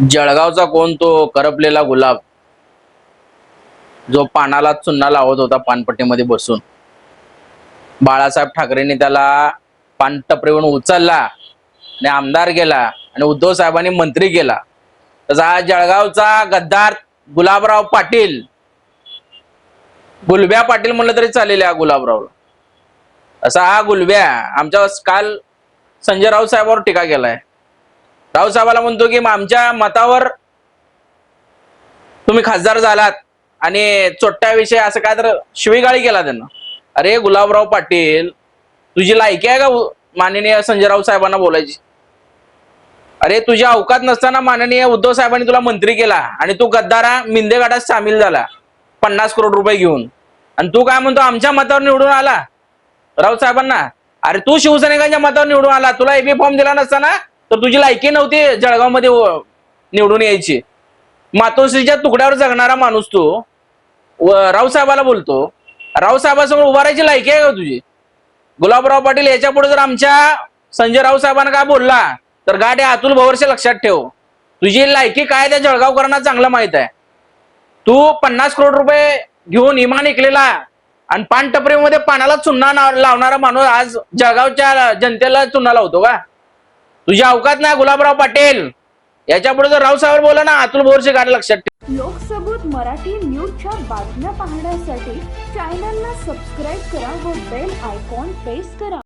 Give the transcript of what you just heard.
जळगावचा कोण तो करपलेला गुलाब, जो पानाला चुन्ना लावत होता पानपट्टीमध्ये बसून. बाळासाहेब ठाकरेंनी त्याला पानटपरीवरून उचलला आणि आमदार केला आणि उद्धव साहेबांनी मंत्री केला. तसा हा जळगावचा गद्दार गुलाबराव पाटील, गुलब्या पाटील म्हणलं तरी चालेल या गुलाबरावला. असा हा गुलब्या आमच्या काल संजय राऊत साहेबांवर टीका केलाय. राऊत साहेबाला म्हणतो की आमच्या मतावर तुम्ही खासदार झालात आणि चोट्ट्याविषयी असं काय तर शिवीगाळी केला त्यांना. अरे गुलाबराव पाटील, तुझी लायकी आहे का माननीय संजय राऊत साहेबांना बोलायची? अरे तुझ्या अवकात नसताना माननीय उद्धव साहेबांनी तुला मंत्री केला आणि तू गद्दारा मिंदेगाडात सामील झाला 50 करोड रुपये घेऊन, आणि तू काय म्हणतो आमच्या मतावर निवडून आला राऊत साहेबांना? अरे तू शिवसैनिकांच्या मतावर निवडून आला, तुला एबी फॉर्म दिला नसताना तर तुझी लायकी नव्हती जळगाव मध्ये निवडून यायची. मातोश्रीच्या तुकड्यावर जगणारा माणूस तू राऊत साहेबाला बोलतो. राऊत साहेबांसमोर उभारायची लायकी आहे का तुझी? गुलाबराव पाटील, याच्या पुढे जर आमच्या संजय राऊत साहेबांना काय बोलला तर गाठ या अतुल भवर्षे लक्षात ठेव. तुझी लायकी काय त्या जळगावकरांना चांगलं माहित आहे. तू 50 करोड रुपये घेऊन इमान ऐकलेला आणि पानटपरीमध्ये पानाला चुन्ना लावणारा माणूस आज जळगावच्या जनतेला चुन्ना लावतो का? तुझ्या अवकात नाही गुलाबराव पाटील. याच्या पुढे जर राऊत साहेब बोला ना अतुल भवर्षे गाठ लक्षात ठेव. लोकसबूत मराठी न्यूजच्या बातम्या पाहण्यासाठी चॅनलला सबस्क्राईब करा व बेल आयकॉन प्रेस करा.